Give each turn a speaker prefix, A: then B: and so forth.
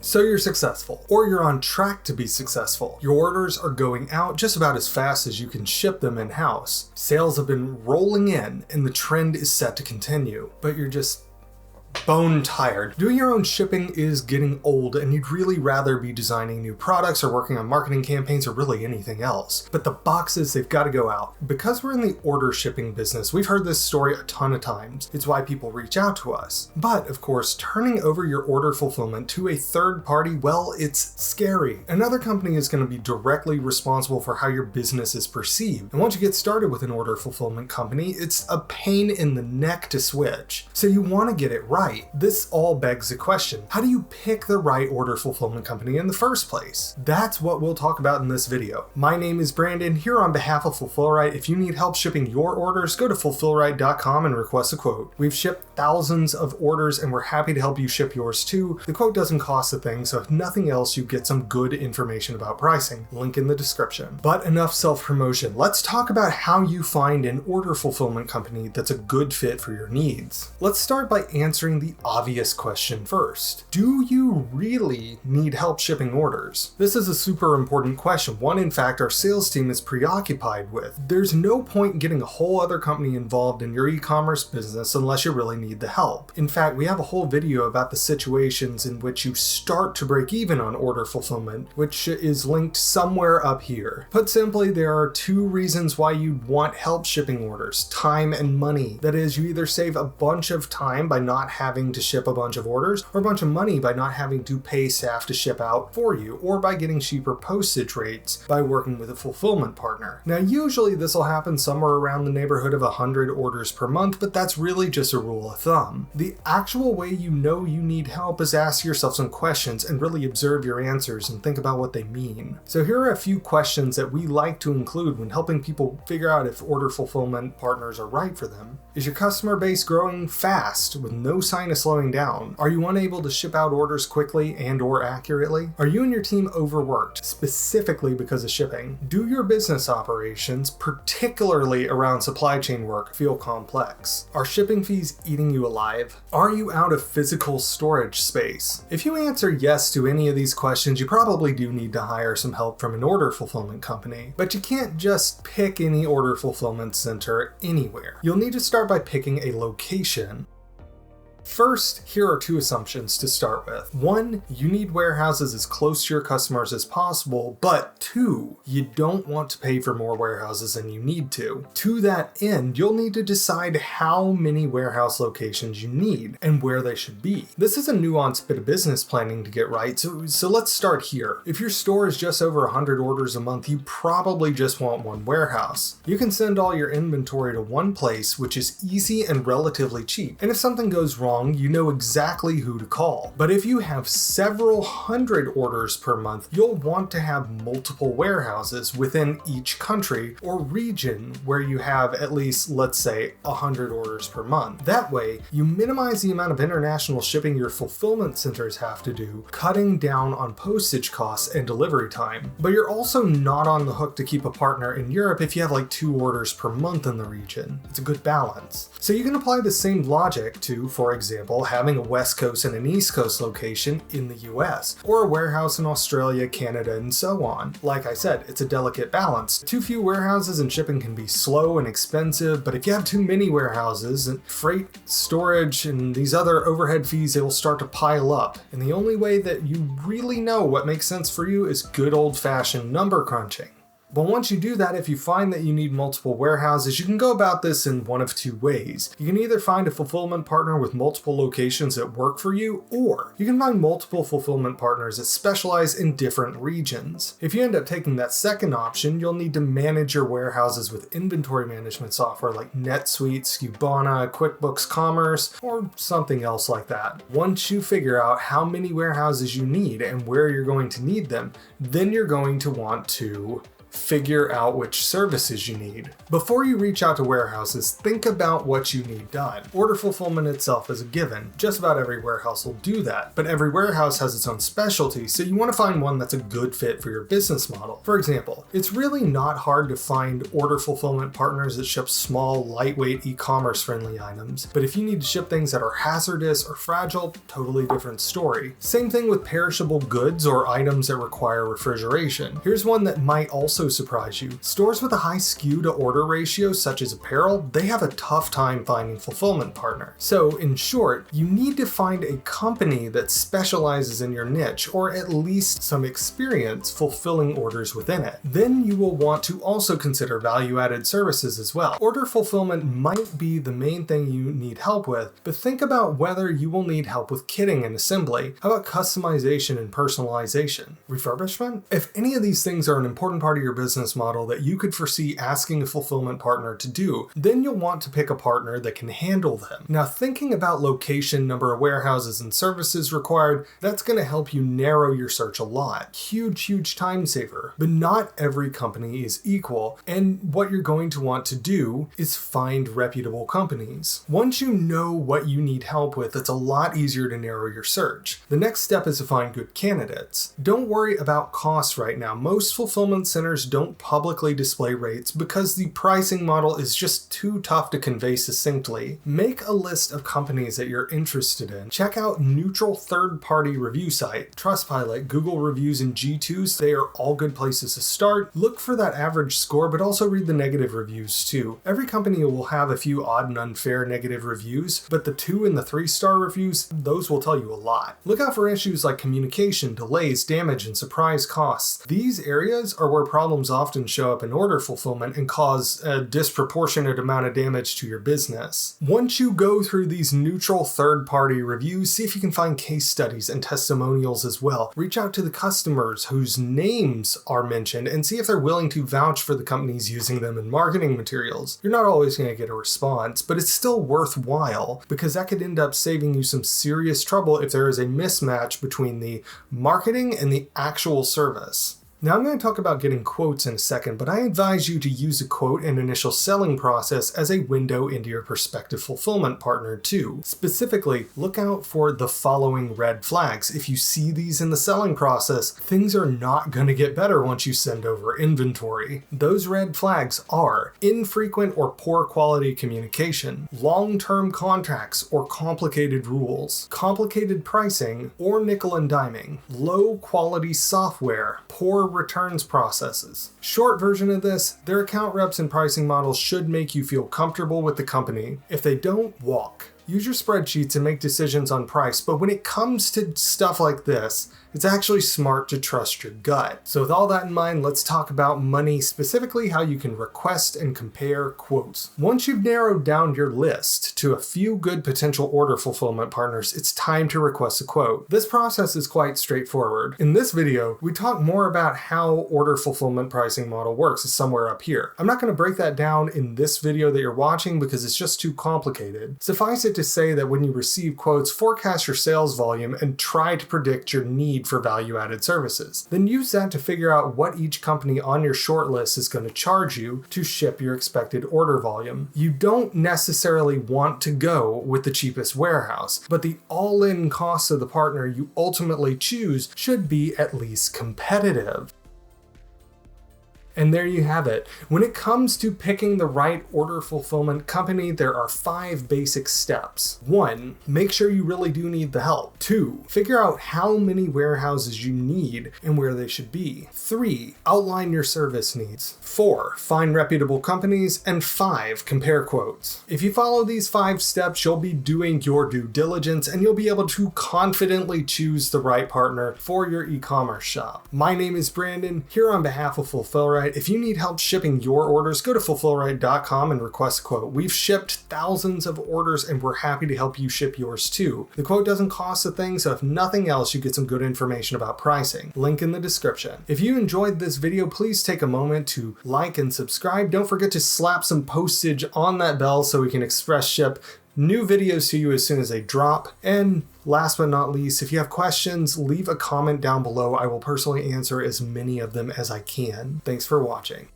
A: So you're successful, or you're on track to be successful. Your orders are going out just about as fast as you can ship them in-house. Sales have been rolling in, and the trend is set to continue, but you're just bone tired. Doing your own shipping is getting old, and you'd really rather be designing new products or working on marketing campaigns or really anything else. But the boxes, they've got to go out. Because we're in the order shipping business, we've heard this story a ton of times. It's why people reach out to us. But of course, turning over your order fulfillment to a third party, well, it's scary. Another company is going to be directly responsible for how your business is perceived. And once you get started with an order fulfillment company, it's a pain in the neck to switch. So you want to get it right. This all begs the question, how do you pick the right order fulfillment company in the first place? That's what we'll talk about in this video. My name is Brandon, here on behalf of Fulfillrite. If you need help shipping your orders, go to fulfillrite.com and request a quote. We've shipped thousands of orders and we're happy to help you ship yours too. The quote doesn't cost a thing, so if nothing else, you get some good information about pricing. Link in the description. But enough self-promotion. Let's talk about how you find an order fulfillment company that's a good fit for your needs. Let's start by answering the obvious question first. Do you really need help shipping orders? This is a super important question, one in fact our sales team is preoccupied with. There's no point getting a whole other company involved in your e-commerce business unless you really need the help. In fact, we have a whole video about the situations in which you start to break even on order fulfillment, which is linked somewhere up here. Put simply, there are two reasons why you'd want help shipping orders: time and money. That is, you either save a bunch of time by not having to ship a bunch of orders, or a bunch of money by not having to pay staff to ship out for you, or by getting cheaper postage rates by working with a fulfillment partner. Now, usually this will happen somewhere around the neighborhood of 100 orders per month, but that's really just a rule of thumb. The actual way you know you need help is ask yourself some questions and really observe your answers and think about what they mean. So here are a few questions that we like to include when helping people figure out if order fulfillment partners are right for them. Is your customer base growing fast with no sign of slowing down? Are you unable to ship out orders quickly and/or accurately? Are you and your team overworked, specifically because of shipping? Do your business operations, particularly around supply chain work, feel complex? Are shipping fees eating you alive? Are you out of physical storage space? If you answer yes to any of these questions, you probably do need to hire some help from an order fulfillment company. But you can't just pick any order fulfillment center anywhere. You'll need to start by picking a location. First, here are two assumptions to start with. One, you need warehouses as close to your customers as possible, but two, you don't want to pay for more warehouses than you need to. To that end, you'll need to decide how many warehouse locations you need and where they should be. This is a nuanced bit of business planning to get right, so let's start here. If your store is just over 100 orders a month, you probably just want one warehouse. You can send all your inventory to one place, which is easy and relatively cheap. And if something goes wrong, you know exactly who to call. But if you have several hundred orders per month, you'll want to have multiple warehouses within each country or region where you have at least, let's say, 100 orders per month. That way, you minimize the amount of international shipping your fulfillment centers have to do, cutting down on postage costs and delivery time. But you're also not on the hook to keep a partner in Europe if you have like 2 orders per month in the region. It's a good balance. So you can apply the same logic to, for example, having a West Coast and an East Coast location in the US, or a warehouse in Australia, Canada, and so on. Like I said, it's a delicate balance. Too few warehouses and shipping can be slow and expensive, but if you have too many warehouses, and freight, storage, and these other overhead fees, they will start to pile up. And the only way that you really know what makes sense for you is good old-fashioned number crunching. But once you do that, if you find that you need multiple warehouses, you can go about this in one of two ways. You can either find a fulfillment partner with multiple locations that work for you, or you can find multiple fulfillment partners that specialize in different regions. If you end up taking that second option, you'll need to manage your warehouses with inventory management software like NetSuite, Skubana, QuickBooks Commerce, or something else like that. Once you figure out how many warehouses you need and where you're going to need them, then you're going to want to figure out which services you need. Before you reach out to warehouses, think about what you need done. Order fulfillment itself is a given. Just about every warehouse will do that, but every warehouse has its own specialty, so you want to find one that's a good fit for your business model. For example, it's really not hard to find order fulfillment partners that ship small, lightweight, e-commerce friendly items, but if you need to ship things that are hazardous or fragile, totally different story. Same thing with perishable goods or items that require refrigeration. Here's one that might also surprise you. Stores with a high SKU to order ratio, such as apparel, they have a tough time finding fulfillment partners. So in short, you need to find a company that specializes in your niche, or at least some experience fulfilling orders within it. Then you will want to also consider value-added services as well. Order fulfillment might be the main thing you need help with, but think about whether you will need help with kitting and assembly. How about customization and personalization? Refurbishment? If any of these things are an important part of your business model that you could foresee asking a fulfillment partner to do, then you'll want to pick a partner that can handle them. Now, thinking about location, number of warehouses, and services required, that's going to help you narrow your search a lot. Huge time saver. But not every company is equal, and what you're going to want to do is find reputable companies. Once you know what you need help with, it's a lot easier to narrow your search. The next step is to find good candidates. Don't worry about costs right now. Most fulfillment centers don't publicly display rates because the pricing model is just too tough to convey succinctly. Make a list of companies that you're interested in. Check out neutral third-party review site, Trustpilot, Google Reviews, and G2s. They are all good places to start. Look for that average score, but also read the negative reviews too. Every company will have a few odd and unfair negative reviews, but the 2 and the 3-star reviews, those will tell you a lot. Look out for issues like communication, delays, damage, and surprise costs. These areas are where problems often show up in order fulfillment and cause a disproportionate amount of damage to your business. Once you go through these neutral third-party reviews, see if you can find case studies and testimonials as well. Reach out to the customers whose names are mentioned and see if they're willing to vouch for the companies using them in marketing materials. You're not always going to get a response, but it's still worthwhile because that could end up saving you some serious trouble if there is a mismatch between the marketing and the actual service. Now I'm going to talk about getting quotes in a second, but I advise you to use a quote and initial selling process as a window into your prospective fulfillment partner too. Specifically, look out for the following red flags. If you see these in the selling process, things are not going to get better once you send over inventory. Those red flags are infrequent or poor quality communication, long-term contracts or complicated rules, complicated pricing or nickel and diming, low quality software, poor returns processes. Short version of this, their account reps and pricing models should make you feel comfortable with the company. If they don't, walk. Use your spreadsheets and make decisions on price, but when it comes to stuff like this, it's actually smart to trust your gut. So with all that in mind, let's talk about money, specifically how you can request and compare quotes. Once you've narrowed down your list to a few good potential order fulfillment partners, it's time to request a quote. This process is quite straightforward. In this video, we talk more about how order fulfillment pricing model works. It's somewhere up here. I'm not going to break that down in this video that you're watching because it's just too complicated. Suffice it to say that when you receive quotes, forecast your sales volume and try to predict your need for value-added services. Then use that to figure out what each company on your shortlist is going to charge you to ship your expected order volume. You don't necessarily want to go with the cheapest warehouse, but the all-in cost of the partner you ultimately choose should be at least competitive. And there you have it. When it comes to picking the right order fulfillment company, there are 5 basic steps. 1, make sure you really do need the help. 2, figure out how many warehouses you need and where they should be. 3, outline your service needs. 4, find reputable companies. And 5, compare quotes. If you follow these 5 steps, you'll be doing your due diligence and you'll be able to confidently choose the right partner for your e-commerce shop. My name is Brandon, here on behalf of Fulfillrite. If you need help shipping your orders, go to fulfillrite.com and request a quote. We've shipped thousands of orders and we're happy to help you ship yours too. The quote doesn't cost a thing, so if nothing else, you get some good information about pricing. Link in the description. If you enjoyed this video, please take a moment to like and subscribe. Don't forget to slap some postage on that bell so we can express ship new videos to you as soon as they drop. And last but not least, if you have questions, leave a comment down below. I will personally answer as many of them as I can. Thanks for watching.